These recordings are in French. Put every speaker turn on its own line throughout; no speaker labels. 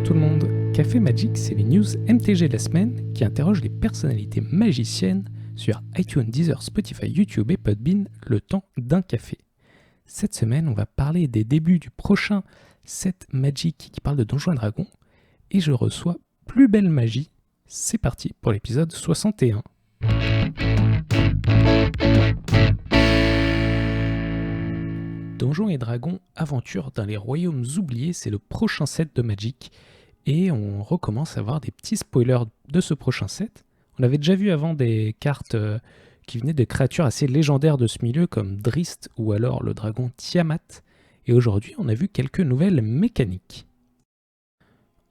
tout le monde. Café Magic, c'est les news MTG de la semaine qui interrogent les personnalités magiciennes sur iTunes, Deezer, Spotify, YouTube et Podbean le temps d'un café. Cette semaine, on va parler des débuts du prochain set Magic qui parle de Donjons et Dragons et je reçois Plus Belle Magie. C'est parti pour l'épisode 61. Donjons et Dragons Aventure dans les Royaumes Oubliés, c'est le prochain set de Magic. Et on recommence à voir des petits spoilers de ce prochain set. On avait déjà vu avant des cartes qui venaient de créatures assez légendaires de ce milieu, comme Drist ou alors le dragon Tiamat. Et aujourd'hui, on a vu quelques nouvelles mécaniques.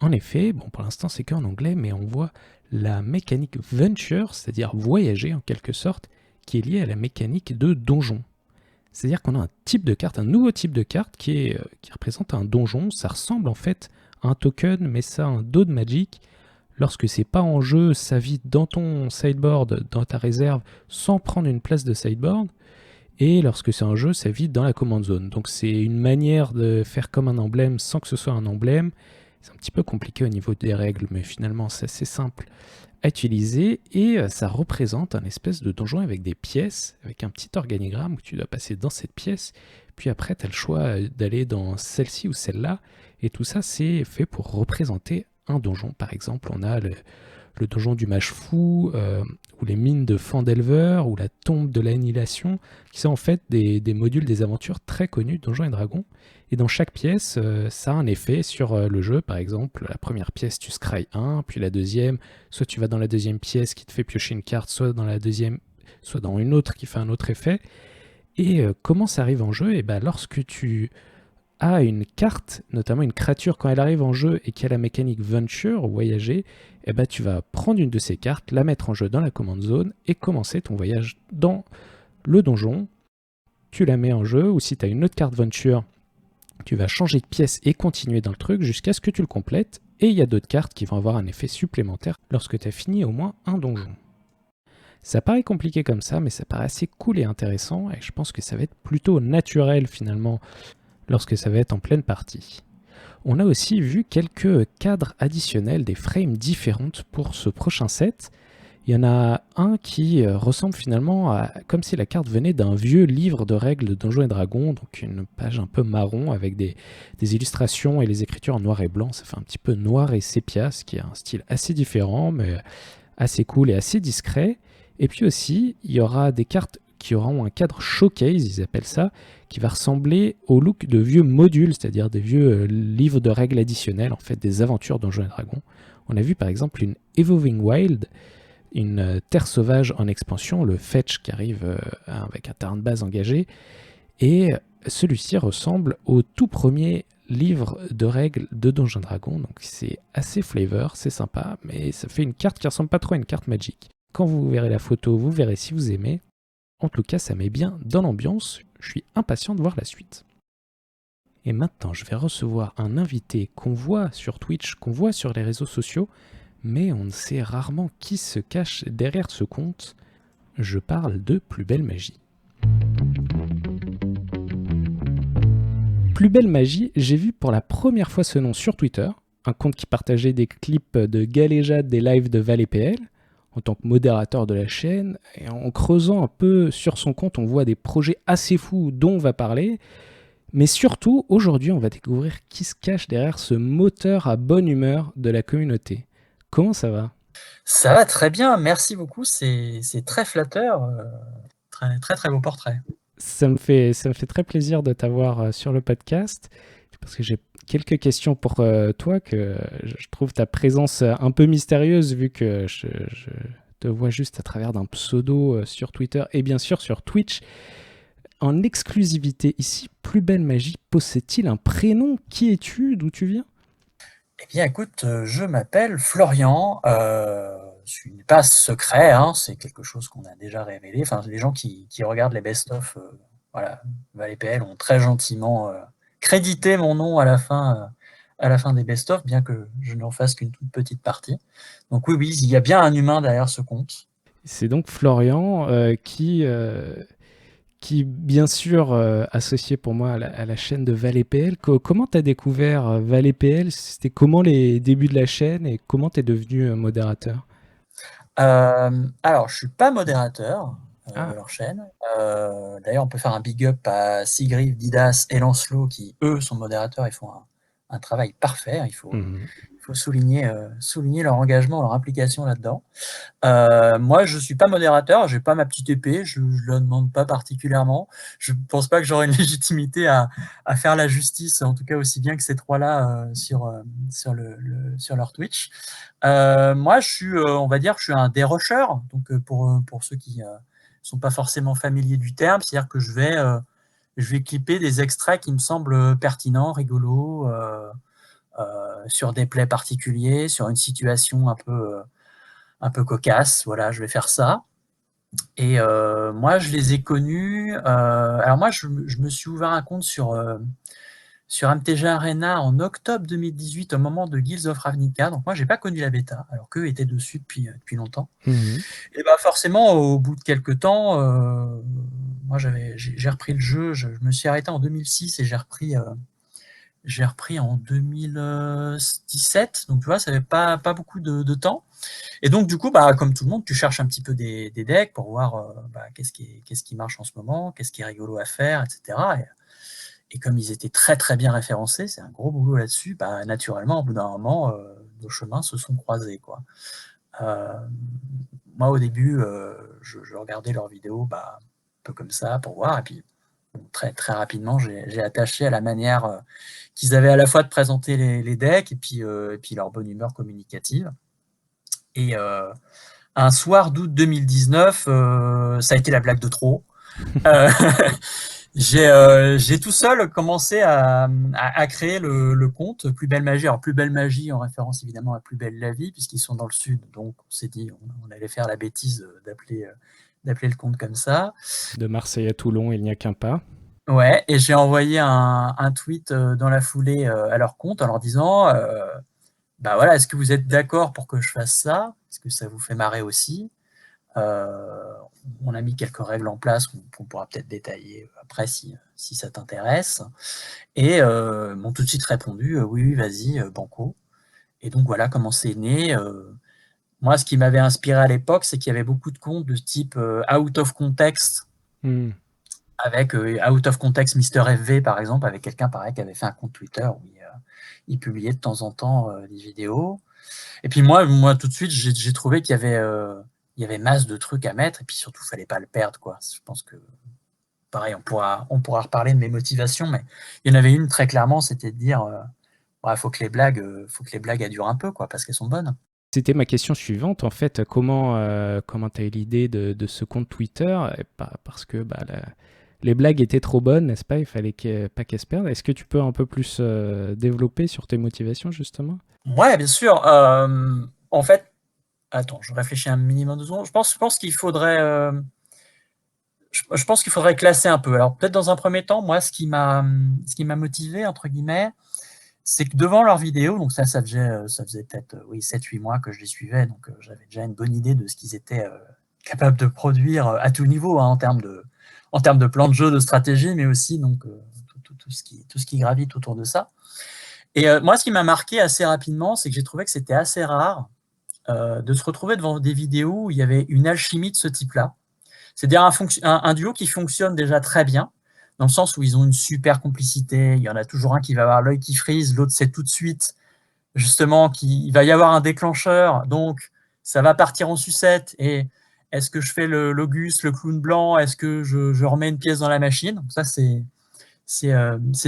En effet, bon, pour l'instant c'est qu'en anglais, mais on voit la mécanique Venture, c'est-à-dire voyager en quelque sorte, qui est liée à la mécanique de donjon. C'est-à-dire qu'on a un type de carte, un nouveau type de carte qui représente un donjon. Ça ressemble en fait à un token, mais ça a un dos de Magic. Lorsque c'est pas en jeu, ça vit dans ton sideboard, dans ta réserve, sans prendre une place de sideboard. Et lorsque c'est en jeu, ça vit dans la command zone. Donc c'est une manière de faire comme un emblème sans que ce soit un emblème. C'est un petit peu compliqué au niveau des règles, mais finalement c'est assez simple à utiliser. Et ça représente un espèce de donjon avec des pièces, avec un petit organigramme où tu dois passer dans cette pièce. Puis après, tu as le choix d'aller dans celle-ci ou celle-là. Et tout ça, c'est fait pour représenter un donjon. Par exemple, on a le donjon du mage fou, ou les mines de Phandelver, ou la tombe de l'annihilation, qui sont en fait des modules des aventures très connus de Donjons et Dragons. Et dans chaque pièce, ça a un effet sur le jeu. Par exemple, la première pièce, tu scry 1, puis la deuxième, soit tu vas dans la deuxième pièce qui te fait piocher une carte, soit dans la deuxième, soit dans une autre qui fait un autre effet. Et comment ça arrive en jeu ? Et ben, lorsque tu as une carte, notamment une créature, quand elle arrive en jeu et qui a la mécanique Venture, voyager, et ben, tu vas prendre une de ces cartes, la mettre en jeu dans la command zone et commencer ton voyage dans le donjon. Tu la mets en jeu, ou si tu as une autre carte Venture, tu vas changer de pièce et continuer dans le truc jusqu'à ce que tu le complètes. Et il y a d'autres cartes qui vont avoir un effet supplémentaire lorsque tu as fini au moins un donjon. Ça paraît compliqué comme ça, mais ça paraît assez cool et intéressant, et je pense que ça va être plutôt naturel finalement lorsque ça va être en pleine partie. On a aussi vu quelques cadres additionnels, des frames différentes pour ce prochain set. Il y en a un qui ressemble finalement à comme si la carte venait d'un vieux livre de règles de Donjons et Dragons, donc une page un peu marron avec des illustrations et les écritures en noir et blanc. Ça fait un petit peu noir et sépia, ce qui est un style assez différent, mais assez cool et assez discret. Et puis aussi, il y aura des cartes qui auront un cadre showcase, ils appellent ça, qui va ressembler au look de vieux modules, c'est-à-dire des vieux livres de règles additionnelles, en fait des aventures Donjons et Dragons. On a vu par exemple une Evolving Wild, une terre sauvage en expansion, le fetch qui arrive avec un terrain de base engagé, et celui-ci ressemble au tout premier livre de règles de Donjons et Dragons, donc c'est assez flavor, c'est sympa, mais ça fait une carte qui ressemble pas trop à une carte Magic. Quand vous verrez la photo, vous verrez si vous aimez. En tout cas, ça met bien dans l'ambiance, je suis impatient de voir la suite. Et maintenant, je vais recevoir un invité qu'on voit sur Twitch, qu'on voit sur les réseaux sociaux, mais on ne sait rarement qui se cache derrière ce compte. Je parle de Plus Belle Magie. Plus Belle Magie, j'ai vu pour la première fois ce nom sur Twitter, un compte qui partageait des clips de galéjade des lives de ValetPL, en tant que modérateur de la chaîne, et en creusant un peu sur son compte, on voit des projets assez fous dont on va parler, mais surtout, aujourd'hui, on va découvrir qui se cache derrière ce moteur à bonne humeur de la communauté. Comment ça va ?
Ça va très bien, merci beaucoup, c'est très flatteur, très, très, très beau portrait.
Ça me fait très plaisir de t'avoir sur le podcast, parce que j'ai quelques questions pour toi, que je trouve ta présence un peu mystérieuse, vu que je te vois juste à travers d'un pseudo sur Twitter et bien sûr sur Twitch. En exclusivité ici, Plus Belle Magie possède-t-il un prénom ? Qui es-tu ? D'où tu viens ?
Eh bien écoute, je m'appelle Florian, ce n'est pas secret, hein, c'est quelque chose qu'on a déjà révélé. Enfin, les gens qui regardent les best-of, voilà, ValetPL ont très gentiment crédité mon nom à la fin des best-of, bien que je n'en fasse qu'une toute petite partie. Donc oui, il y a bien un humain derrière ce compte.
C'est donc Florian qui bien sûr associé pour moi à la chaîne de Valet PL. Comment tu as découvert Valet PL? C'était comment les débuts de la chaîne et comment tu es devenu modérateur?
Alors je suis pas modérateur, de
Ah.
leur chaîne. D'ailleurs on peut faire un big up à Sigrid, Didas et Lancelot qui, eux, sont modérateurs. Ils font un travail parfait, hein.
Mhm.
Il faut souligner leur engagement, leur implication là-dedans. Moi, je suis pas modérateur, j'ai pas ma petite épée, je la demande pas particulièrement. Je pense pas que j'aurais une légitimité à faire la justice, en tout cas aussi bien que ces 3-là, sur leur Twitch. Moi, je suis, on va dire, je suis un dérocheur, donc pour ceux qui sont pas forcément familiers du terme, c'est-à-dire que je vais clipper des extraits qui me semblent pertinents, rigolos, sur des plays particuliers, sur une situation un peu cocasse. Voilà, je vais faire ça. Et moi, je les ai connus. Alors moi, je me suis ouvert un compte sur MTG Arena en octobre 2018, au moment de Guilds of Ravnica. Donc moi, j'ai pas connu la bêta, alors qu'eux étaient dessus depuis longtemps.
Mhm.
Et bah forcément, au bout de quelques temps, moi j'ai repris le jeu. Je me suis arrêté en 2006 et j'ai repris en 2017. Donc tu vois, ça fait pas beaucoup de temps. Et donc, du coup, bah, comme tout le monde, tu cherches un petit peu des decks pour voir bah, qu'est-ce qui marche en ce moment, qu'est-ce qui est rigolo à faire, etc. Et comme ils étaient très très bien référencés, c'est un gros boulot là-dessus, bah, naturellement, au bout d'un moment, nos chemins se sont croisés, quoi. Euh, Moi, au début, je regardais leurs vidéos bah, un peu comme ça pour voir. Et puis, bon, très, très rapidement, j'ai attaché à la manière qu'ils avaient à la fois de présenter les decks et puis leur bonne humeur communicative. Et un soir d'août 2019, ça a été la blague de trop. Euh, j'ai tout seul commencé à créer le compte Plus Belle Magie. Alors, Plus Belle Magie en référence évidemment à Plus Belle la Vie, puisqu'ils sont dans le sud. Donc, on s'est dit, on allait faire la bêtise d'appeler le compte comme ça.
De Marseille à Toulon, il n'y a qu'un pas.
Ouais, et j'ai envoyé un tweet dans la foulée à leur compte en leur disant bah voilà, est-ce que vous êtes d'accord pour que je fasse ça? Est-ce que ça vous fait marrer aussi? Euh, on a mis quelques règles en place qu'on pourra peut-être détailler après si ça t'intéresse. Et m'ont tout de suite répondu oui, oui, vas-y, banco. Et donc voilà comment c'est né. Moi, ce qui m'avait inspiré à l'époque, c'est qu'il y avait beaucoup de comptes de type out of context,
Mhm.
avec out of context Mister FV par exemple, avec quelqu'un pareil qui avait fait un compte Twitter où il publiait de temps en temps des vidéos. Et puis moi tout de suite, j'ai trouvé il y avait masse de trucs à mettre, et puis surtout, il fallait pas le perdre, quoi. Je pense que, pareil, on pourra reparler de mes motivations, mais il y en avait une très clairement, c'était de dire, ouais, faut que les blagues elles durent un peu, quoi, parce qu'elles sont bonnes.
C'était ma question suivante, en fait, comment tu as eu l'idée de ce compte Twitter? Et parce que bah, les blagues étaient trop bonnes, n'est-ce pas? Il fallait pas qu'elles se perdent. Est-ce que tu peux un peu plus développer sur tes motivations, justement?
Ouais, bien sûr. En fait, attends, je réfléchis un minimum de secondes. Je pense qu'il faudrait, je pense qu'il faudrait classer un peu. Alors peut-être dans un premier temps, moi, ce qui m'a motivé entre guillemets, c'est que devant leurs vidéos, donc ça faisait peut-être oui, 7-8 mois que je les suivais, donc j'avais déjà une bonne idée de ce qu'ils étaient capables de produire à tout niveau, hein, en termes de plan de jeu, de stratégie, mais aussi donc, tout ce qui gravite autour de ça. Et moi, ce qui m'a marqué assez rapidement, c'est que j'ai trouvé que c'était assez rare de se retrouver devant des vidéos où il y avait une alchimie de ce type-là. C'est-à-dire un duo qui fonctionne déjà très bien, dans le sens où ils ont une super complicité. Il y en a toujours un qui va avoir l'œil qui frise, l'autre sait tout de suite, justement, qu'il va y avoir un déclencheur, donc ça va partir en sucette. Et est-ce que je fais l'Auguste, le clown blanc? Est-ce que je remets une pièce dans la machine? Donc ça, c'est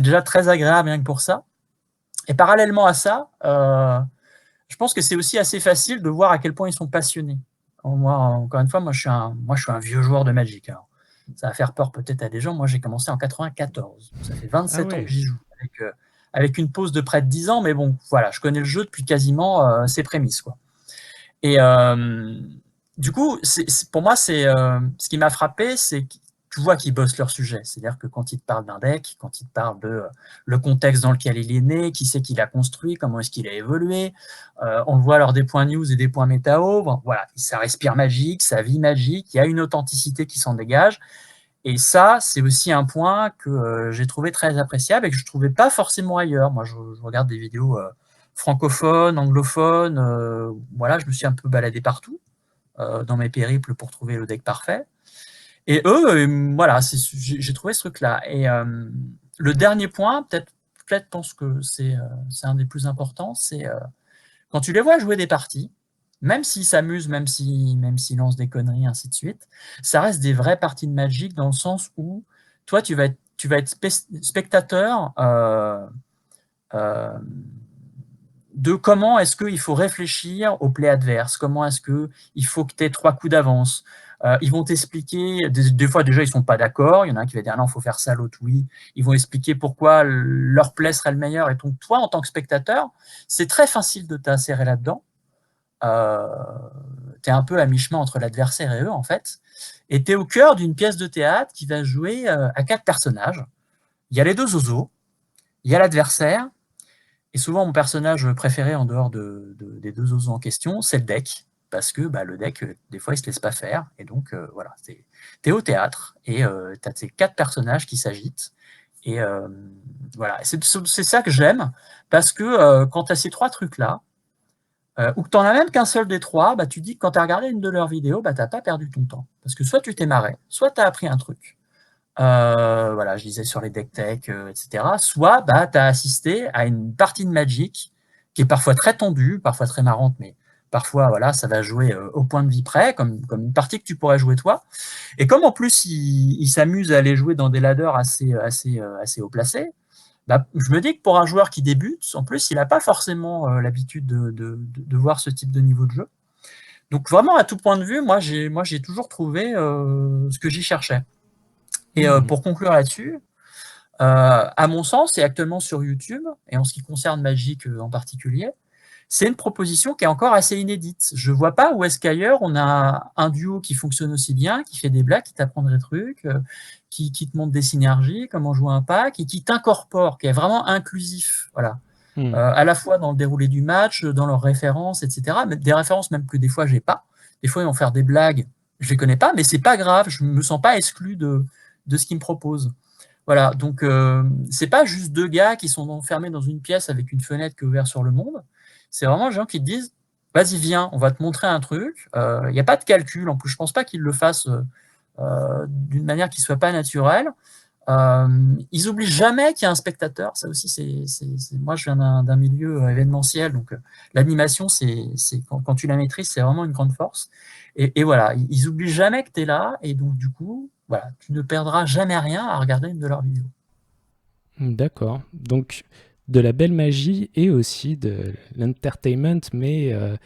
déjà très agréable rien que pour ça. Et parallèlement à ça, je pense que c'est aussi assez facile de voir à quel point ils sont passionnés. Moi, encore une fois, moi, je suis un vieux joueur de Magic. Alors, ça va faire peur peut-être à des gens. Moi, j'ai commencé en 94. Ça fait
Ah
27 ans que
ouais.
j'y joue, avec une pause de près de 10 ans. Mais bon, voilà, je connais le jeu depuis quasiment ses prémices, quoi. Et du coup, pour moi, ce qui m'a frappé, c'est que tu vois qu'ils bossent leur sujet. C'est-à-dire que quand ils te parlent d'un deck, quand ils te parlent de le contexte dans lequel il est né, qui c'est qui l'a construit, comment est-ce qu'il a évolué, on le voit lors des points news et des points météo. Bon, voilà, ça respire magique, ça vit magique, il y a une authenticité qui s'en dégage. Et ça, c'est aussi un point que j'ai trouvé très appréciable et que je ne trouvais pas forcément ailleurs. Moi, je regarde des vidéos francophones, anglophones, voilà, je me suis un peu baladé partout dans mes périples pour trouver le deck parfait. Et eux, voilà, j'ai trouvé ce truc-là. Et le dernier point, peut-être pense que c'est un des plus importants, c'est quand tu les vois jouer des parties, même s'ils s'amusent, même s'ils lancent des conneries, ainsi de suite, ça reste des vraies parties de Magic dans le sens où toi, tu vas être spectateur de comment est-ce qu'il faut réfléchir au play adverse, comment est-ce qu'il faut que tu aies 3 coups d'avance. Ils vont t'expliquer, des fois déjà ils ne sont pas d'accord, il y en a un qui va dire non, il faut faire ça, l'autre oui. Ils vont expliquer pourquoi leur play serait le meilleur. Et donc toi, en tant que spectateur, c'est très facile de t'insérer là-dedans. Tu es un peu à mi-chemin entre l'adversaire et eux, en fait. Et tu es au cœur d'une pièce de théâtre qui va jouer à 4 personnages. Il y a les 2 zozos, il y a l'adversaire, et souvent mon personnage préféré en dehors des 2 zozos en question, c'est le deck. Parce que le deck, des fois, il ne se laisse pas faire. Et donc, voilà, tu es au théâtre et tu as ces 4 personnages qui s'agitent. Et voilà, c'est ça que j'aime, parce que quand tu as ces 3 trucs-là, ou que tu n'en as même qu'un seul des 3, tu dis que quand tu as regardé une de leurs vidéos, tu n'as pas perdu ton temps. Parce que soit tu t'es marré, soit tu as appris un truc. Voilà, je disais sur les deck tech, etc. Soit tu as assisté à une partie de Magic qui est parfois très tendue, parfois très marrante, mais parfois voilà, ça va jouer au point de vie près, comme une partie que tu pourrais jouer toi. Et comme en plus il s'amuse à aller jouer dans des ladders assez haut placés, je me dis que pour un joueur qui débute, en plus, il n'a pas forcément l'habitude de voir ce type de niveau de jeu. Donc vraiment, à tout point de vue, moi j'ai toujours trouvé ce que j'y cherchais. Et pour conclure là-dessus, à mon sens, et actuellement sur YouTube, et en ce qui concerne Magic en particulier, c'est une proposition qui est encore assez inédite. Je ne vois pas où est-ce qu'ailleurs on a un duo qui fonctionne aussi bien, qui fait des blagues, qui t'apprend des trucs, qui te montre des synergies, comment jouer un pack, et qui t'incorpore, qui est vraiment inclusif. Voilà. À la fois dans le déroulé du match, dans leurs références, etc. Mais des références même que des fois j'ai pas. Des fois ils vont faire des blagues, je les connais pas, mais c'est pas grave, je me sens pas exclu de ce qu'ils me proposent. Voilà, donc c'est pas juste 2 gars qui sont enfermés dans une pièce avec une fenêtre qui est ouverte sur le monde. C'est vraiment des gens qui te disent vas-y, viens, on va te montrer un truc. Il n'y a pas de calcul, en plus, je pense pas qu'ils le fassent d'une manière qui soit pas naturelle. Ils oublient jamais qu'il y a un spectateur. Ça aussi, moi, je viens d'un milieu événementiel, donc l'animation, quand tu la maîtrises, c'est vraiment une grande force. Et voilà, ils oublient jamais que tu es là, et donc du coup, voilà, tu ne perdras jamais rien à regarder une de leurs vidéos.
D'accord. Donc, de la belle magie et aussi de l'entertainment, mais de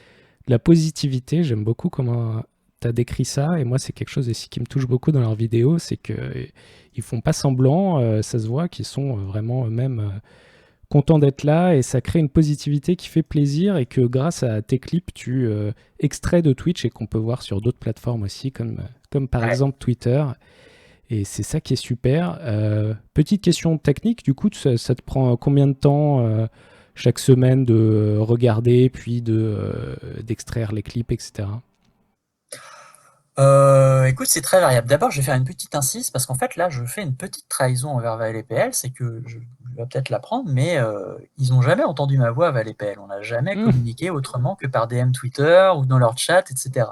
la positivité. J'aime beaucoup comment tu as décrit ça. Et moi, c'est quelque chose aussi qui me touche beaucoup dans leurs vidéos. C'est qu'ils font pas semblant. Ça se voit qu'ils sont vraiment eux-mêmes contents d'être là. Et ça crée une positivité qui fait plaisir. Et que grâce à tes clips, tu extrais de Twitch et qu'on peut voir sur d'autres plateformes aussi, comme par
Ouais.
exemple Twitter. Et c'est ça qui est super. Petite question technique, du coup, ça te prend combien de temps chaque semaine de regarder, puis d'extraire les clips, etc.
Écoute, c'est très variable. D'abord, je vais faire une petite incise parce qu'en fait, là, je fais une petite trahison envers Valet PL. C'est que je vais peut-être l'apprendre, mais ils n'ont jamais entendu ma voix à Valet PL. On n'a jamais communiqué autrement que par DM Twitter ou dans leur chat, etc.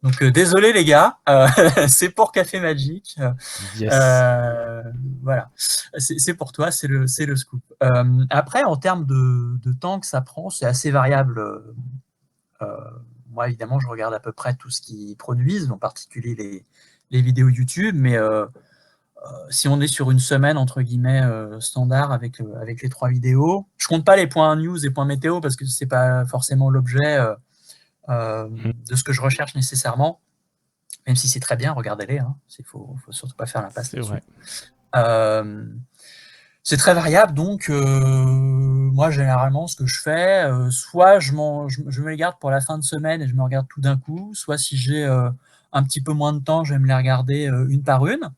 Donc, désolé les gars, c'est pour Café Magic.
Yes.
Voilà, c'est pour toi, c'est le scoop. Après, en termes de temps que ça prend, c'est assez variable. Moi, évidemment, je regarde à peu près tout ce qu'ils produisent, en particulier les vidéos YouTube, mais si on est sur une semaine, entre guillemets, standard avec les 3 vidéos, je compte pas les points news et points météo parce que c'est pas forcément l'objet de ce que je recherche nécessairement, même si c'est très bien, regardez-les, hein, faut surtout pas faire l'impasse
C'est
là-dessus.
vrai.
C'est très variable, donc moi généralement ce que je fais, soit je me les garde pour la fin de semaine et je me regarde tout d'un coup, soit si j'ai un petit peu moins de temps, je vais me les regarder une par une.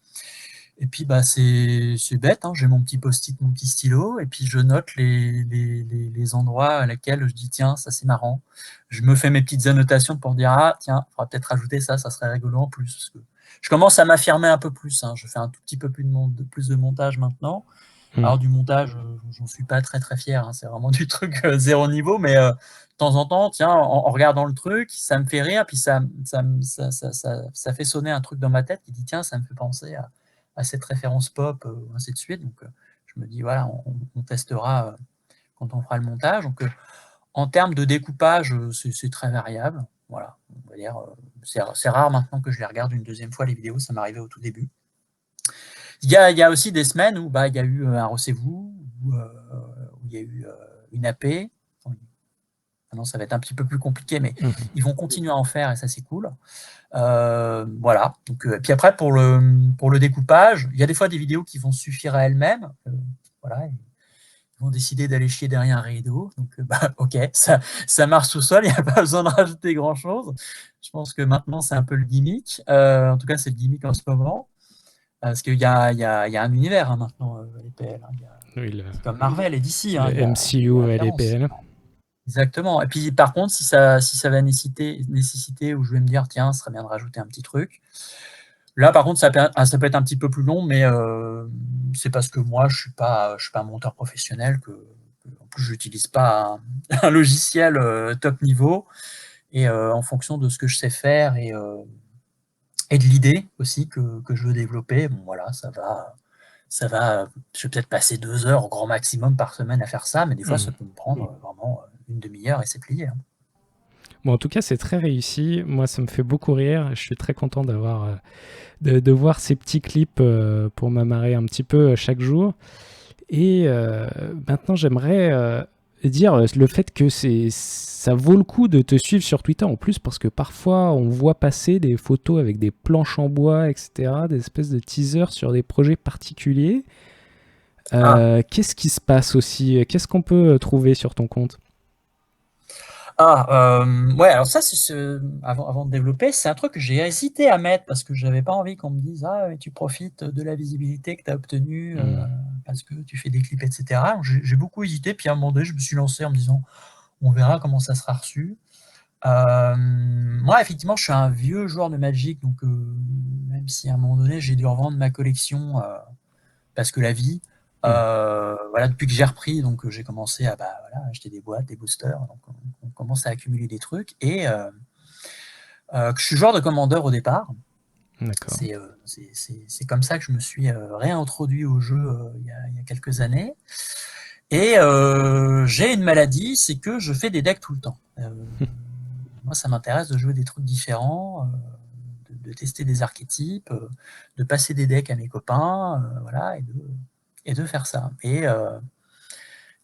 Et puis c'est bête, hein, j'ai mon petit post-it, mon petit stylo, et puis je note les endroits à lesquels je dis tiens, ça c'est marrant. Je me fais mes petites annotations pour dire ah tiens, il faudra peut-être rajouter ça, ça serait rigolo en plus. Parce que Je commence à m'affirmer un peu plus, hein. Je fais un tout petit peu plus de montage maintenant. Alors du montage, j'en suis pas très très fier, hein. C'est vraiment du truc zéro niveau, mais de temps en temps, tiens, en regardant le truc, ça me fait rire, puis ça fait sonner un truc dans ma tête qui dit tiens, ça me fait penser à cette référence pop, ainsi de suite. Donc je me dis voilà, on testera quand on fera le montage. Donc en termes de découpage, c'est très variable. Voilà, on va dire, c'est rare maintenant que je les regarde une deuxième fois les vidéos, ça m'arrivait au tout début. Il y a aussi des semaines où il y a eu un recevez-vous, où il y a eu une AP. Maintenant, ça va être un petit peu plus compliqué, mais ils vont continuer à en faire et ça, c'est cool. Voilà. Donc, puis après, pour le découpage, il y a des fois des vidéos qui vont suffire à elles-mêmes. Voilà. Ils vont décider d'aller chier derrière un rideau. Donc, ok, ça marche tout seul, il n'y a pas besoin de rajouter grand-chose. Je pense que maintenant, c'est un peu le gimmick. En tout cas, c'est le gimmick en ce moment. Parce qu'il y a un univers maintenant, les PL.
Oui,
C'est comme Marvel et DC.
le
Il y a
MCU
des
et les
références.
PL.
Exactement. Et puis par contre, si ça va nécessiter, où je vais me dire, tiens, ce serait bien de rajouter un petit truc. Là, par contre, ça peut être un petit peu plus long, mais c'est parce que moi, je suis pas un monteur professionnel, en plus, je n'utilise pas un logiciel top niveau. Et en fonction de ce que je sais faire et de l'idée aussi que je veux développer, bon voilà, ça va, je vais peut-être passer 2 heures au grand maximum par semaine à faire ça, mais des fois, ça peut me prendre vraiment une demi-heure et c'est plié, hein.
Bon, en tout cas, c'est très réussi. Moi, ça me fait beaucoup rire. Je suis très content de voir ces petits clips pour m'amarrer un petit peu chaque jour. Et maintenant, j'aimerais dire le fait que ça vaut le coup de te suivre sur Twitter en plus, parce que parfois, on voit passer des photos avec des planches en bois, etc., des espèces de teasers sur des projets particuliers. Qu'est-ce qui se passe aussi? Qu'est-ce qu'on peut trouver sur ton compte?
Ouais, alors ça, avant de développer, c'est un truc que j'ai hésité à mettre parce que j'avais pas envie qu'on me dise ah mais tu profites de la visibilité que tu as obtenue parce que tu fais des clips, etc. Donc, j'ai beaucoup hésité, puis à un moment donné, je me suis lancé en me disant on verra comment ça sera reçu. Moi, effectivement, je suis un vieux joueur de Magic, donc même si à un moment donné, j'ai dû revendre ma collection parce que la vie, voilà, depuis que j'ai repris, donc j'ai commencé à voilà, acheter des boîtes, des boosters, donc on commence à accumuler des trucs, et que je suis joueur de Commander au départ.
D'accord.
C'est comme ça que je me suis réintroduit au jeu il y a quelques années. Et j'ai une maladie, c'est que je fais des decks tout le temps. Moi, ça m'intéresse de jouer des trucs différents, de tester des archétypes, de passer des decks à mes copains, voilà, et de faire ça. Et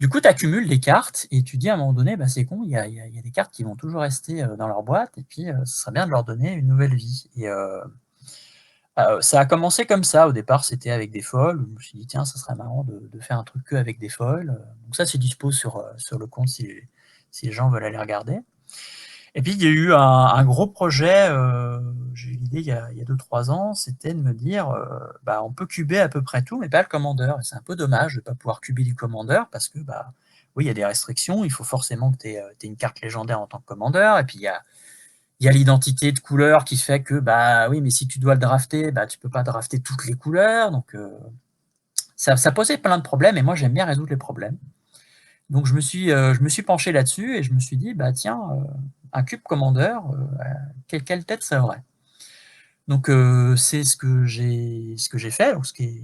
du coup, tu accumules des cartes et tu dis à un moment donné, c'est con, il y a des cartes qui vont toujours rester dans leur boîte, et puis ce serait bien de leur donner une nouvelle vie. Et ça a commencé comme ça. Au départ, c'était avec des foils. Je me suis dit, tiens, ça serait marrant de faire un truc que avec des foils. Donc ça, c'est dispo sur le compte si les gens veulent aller regarder. Et puis, il y a eu un gros projet, j'ai eu l'idée il y a 2-3 ans, c'était de me dire, on peut cuber à peu près tout, mais pas le Commander. Et c'est un peu dommage de ne pas pouvoir cuber du Commander parce que, oui, il y a des restrictions. Il faut forcément que tu aies une carte légendaire en tant que Commander. Et puis, il y a l'identité de couleur qui fait que, oui, mais si tu dois le drafter, tu peux pas drafter toutes les couleurs. Donc, ça posait plein de problèmes et moi, j'aime bien résoudre les problèmes. Donc, je me suis penché là-dessus et je me suis dit, tiens, un cube Commander, quelle tête ça aurait? Donc, c'est ce que j'ai fait, donc ce qui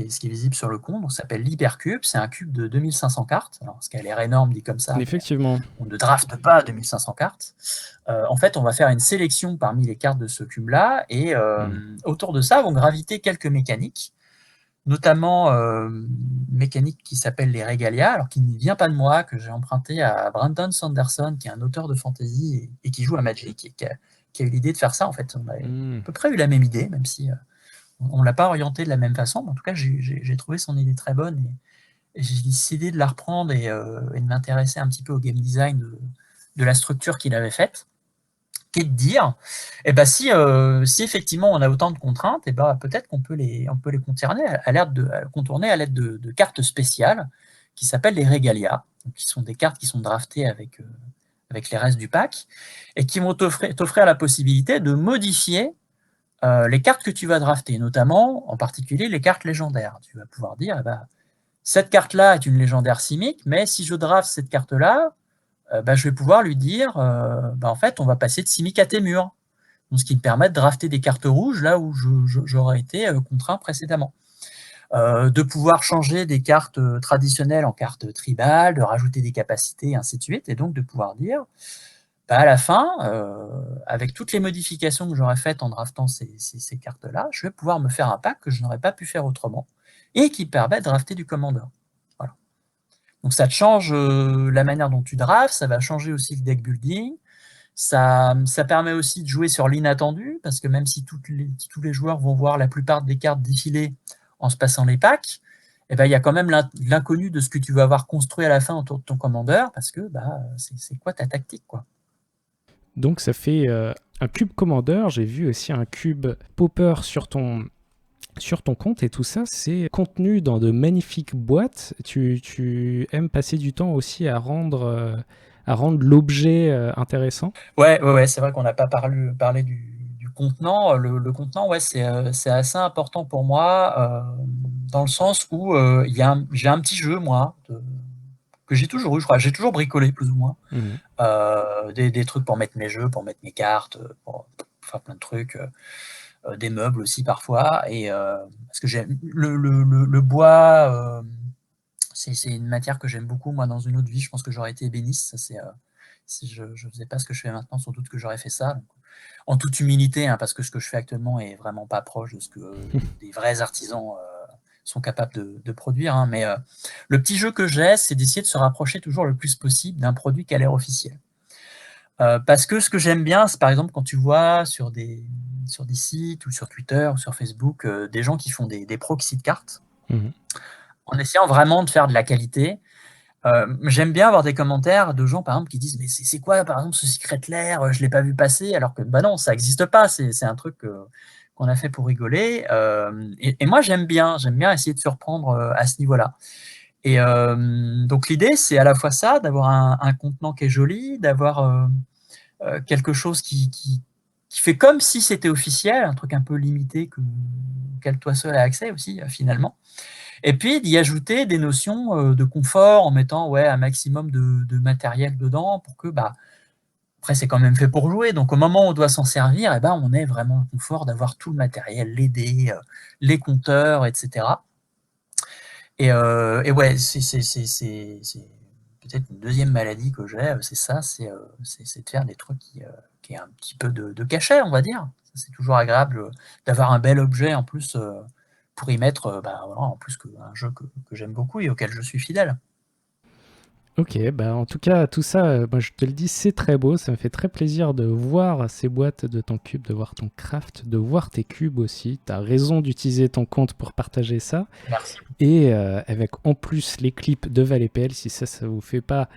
est visible sur le compte. Donc, ça s'appelle l'Hypercube. C'est un cube de 2500 cartes. Alors, ce qui a l'air énorme dit comme ça, mais
Effectivement.
on ne drafte pas 2500 cartes. En fait, on va faire une sélection parmi les cartes de ce cube-là, et autour de ça vont graviter quelques mécaniques, notamment une mécanique qui s'appelle les Regalia, alors qui ne vient pas de moi, que j'ai emprunté à Brandon Sanderson, qui est un auteur de fantasy et qui joue à Magic, et qui a eu l'idée de faire ça. En fait, on a à peu près eu la même idée, même si on ne l'a pas orienté de la même façon. Mais en tout cas, j'ai trouvé son idée très bonne, et j'ai décidé de la reprendre et de m'intéresser un petit peu au game design de la structure qu'il avait faite, qui est de dire, si effectivement on a autant de contraintes, peut-être qu'on peut les contourner à l'aide de cartes spéciales qui s'appellent les Regalia, qui sont des cartes qui sont draftées avec les restes du pack, et qui vont t'offrir la possibilité de modifier les cartes que tu vas drafter, notamment, en particulier, les cartes légendaires. Tu vas pouvoir dire, eh ben, cette carte-là est une légendaire simique, mais si je draft cette carte-là, je vais pouvoir lui dire, en fait, on va passer de simique à Témur. Donc, ce qui me permet de drafter des cartes rouges là où j'aurais été contraint précédemment. De pouvoir changer des cartes traditionnelles en cartes tribales, de rajouter des capacités, ainsi de suite, et donc de pouvoir dire, à la fin, avec toutes les modifications que j'aurais faites en draftant ces cartes-là, je vais pouvoir me faire un pack que je n'aurais pas pu faire autrement, et qui permet de drafter du commander. Voilà. Donc ça te change la manière dont tu drafts, ça va changer aussi le deck building, ça permet aussi de jouer sur l'inattendu, parce que même si tous les joueurs vont voir la plupart des cartes défiler en se passant les packs, il y a quand même l'inconnu de ce que tu vas avoir construit à la fin autour de ton commandeur, parce que c'est quoi ta tactique, quoi.
Donc ça fait un cube commander. J'ai vu aussi un cube popper sur ton compte, et tout ça, c'est contenu dans de magnifiques boîtes. Tu aimes passer du temps aussi à rendre l'objet intéressant?
Ouais, c'est vrai qu'on n'a pas parlé du contenant. Le contenant, ouais, c'est assez important pour moi, dans le sens où j'ai un petit jeu, moi, que j'ai toujours eu, je crois. J'ai toujours bricolé, plus ou moins. Des trucs pour mettre mes jeux, pour mettre mes cartes, pour faire plein de trucs. Des meubles aussi parfois, et parce que j'aime le bois, c'est une matière que j'aime beaucoup. Moi, dans une autre vie, je pense que j'aurais été ébéniste. Ça, si je faisais pas ce que je fais maintenant, sans doute que j'aurais fait ça. Donc, en toute humilité, hein, parce que ce que je fais actuellement est vraiment pas proche de ce que des vrais artisans sont capables de produire. Hein. Mais le petit jeu que j'ai, c'est d'essayer de se rapprocher toujours le plus possible d'un produit qui a l'air officiel. Parce que ce que j'aime bien, c'est par exemple quand tu vois sur des sites ou sur Twitter ou sur Facebook, des gens qui font des proxys de cartes, en essayant vraiment de faire de la qualité. J'aime bien avoir des commentaires de gens, par exemple, qui disent « Mais c'est quoi, par exemple, ce Secret Lair? Je ne l'ai pas vu passer. » Alors que, non, ça n'existe pas. C'est un truc qu'on a fait pour rigoler. Et moi, j'aime bien essayer de surprendre à ce niveau-là. Et donc, l'idée, c'est à la fois ça, d'avoir un contenant qui est joli, d'avoir quelque chose qui fait comme si c'était officiel, un truc un peu limité auquel toi seul as accès aussi, finalement. Et puis d'y ajouter des notions de confort en mettant un maximum de matériel dedans pour que, après c'est quand même fait pour jouer, donc au moment où on doit s'en servir, on ait vraiment le confort d'avoir tout le matériel, les dés, les compteurs, etc. Et ouais, c'est peut-être une deuxième maladie que j'ai, c'est ça, c'est de faire des trucs qui aient un petit peu de cachet, on va dire. C'est toujours agréable d'avoir un bel objet en plus pour y mettre, en plus un jeu que j'aime beaucoup et auquel je suis fidèle.
Ok, en tout cas, tout ça, moi, je te le dis, c'est très beau. Ça me fait très plaisir de voir ces boîtes de ton cube, de voir ton craft, de voir tes cubes aussi. Tu as raison d'utiliser ton compte pour partager ça.
Merci.
Et avec en plus les clips de ValetPL, si ça vous fait pas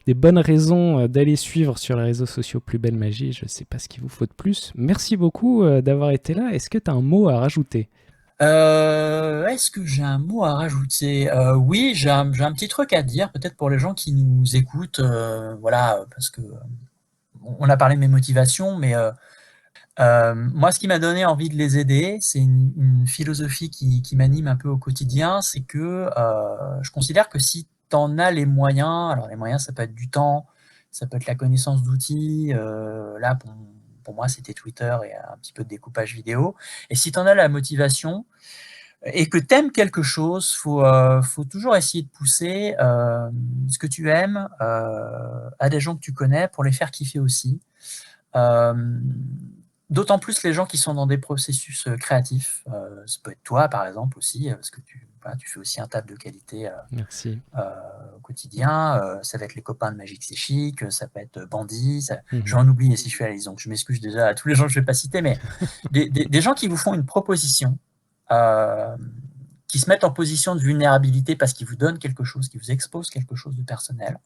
des bonnes raisons d'aller suivre sur les réseaux sociaux Plus Belle Magie, je sais pas ce qu'il vous faut de plus. Merci beaucoup d'avoir été là. Est-ce que tu as un mot à rajouter?
Est-ce que j'ai un mot à rajouter? Oui, j'ai un petit truc à dire, peut-être pour les gens qui nous écoutent, voilà, parce que on a parlé de mes motivations, mais moi, ce qui m'a donné envie de les aider, c'est une philosophie qui m'anime un peu au quotidien, c'est que je considère que si tu en as les moyens, alors les moyens, ça peut être du temps, ça peut être la connaissance d'outils, là, pour moi, c'était Twitter et un petit peu de découpage vidéo, et si tu en as la motivation, et que tu aimes quelque chose, faut toujours essayer de pousser ce que tu aimes à des gens que tu connais pour les faire kiffer aussi. D'autant plus les gens qui sont dans des processus créatifs. Ça peut être toi, par exemple, aussi, parce que tu fais aussi un taf de qualité
Merci.
au quotidien. Ça va être les copains de Magic C'est Chic, ça peut être Bandit. Je vais
Mhm.
en oublier si je fais la liste, donc je m'excuse déjà à tous les gens que je ne vais pas citer, mais des gens qui vous font une proposition, qui se mettent en position de vulnérabilité parce qu'ils vous donnent quelque chose, qui vous exposent quelque chose de personnel.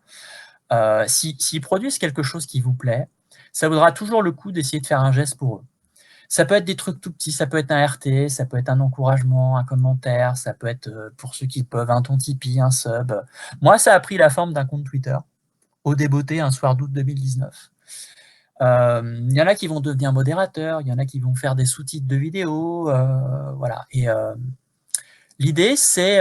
S'ils produisent quelque chose qui vous plaît, ça vaudra toujours le coup d'essayer de faire un geste pour eux. Ça peut être des trucs tout petits, ça peut être un RT, ça peut être un encouragement, un commentaire, ça peut être, pour ceux qui peuvent, un ton Tipeee, un sub. Moi, ça a pris la forme d'un compte Twitter, au débeauté, un soir d'août 2019. Il y en a qui vont devenir modérateurs, il y en a qui vont faire des sous-titres de vidéos, voilà. Et l'idée, c'est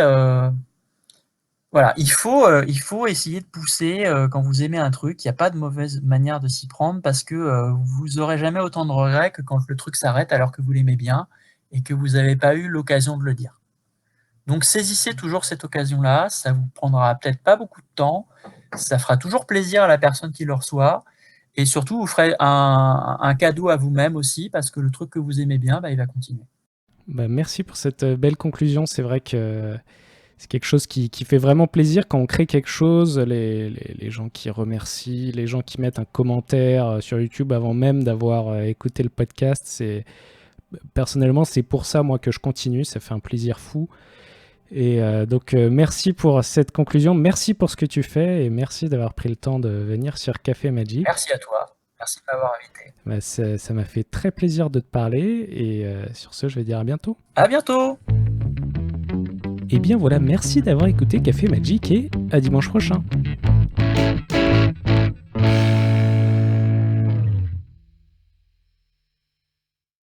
voilà, il faut essayer de pousser quand vous aimez un truc. Il n'y a pas de mauvaise manière de s'y prendre parce que vous aurez jamais autant de regrets que quand le truc s'arrête alors que vous l'aimez bien et que vous n'avez pas eu l'occasion de le dire. Donc saisissez toujours cette occasion-là, ça vous prendra peut-être pas beaucoup de temps, ça fera toujours plaisir à la personne qui le reçoit, et surtout vous ferez un cadeau à vous-même aussi, parce que le truc que vous aimez bien, il va continuer.
Merci pour cette belle conclusion. C'est vrai que c'est quelque chose qui fait vraiment plaisir quand on crée quelque chose. Les gens qui remercient, les gens qui mettent un commentaire sur YouTube avant même d'avoir écouté le podcast. Personnellement, c'est pour ça, moi, que je continue. Ça fait un plaisir fou. Et donc, merci pour cette conclusion. Merci pour ce que tu fais et merci d'avoir pris le temps de venir sur Café Magic.
Merci à toi. Merci de m'avoir invité.
Ça m'a fait très plaisir de te parler. Et sur ce, je vais dire à bientôt.
À bientôt!
Et bien voilà, merci d'avoir écouté Café Magic et à dimanche prochain.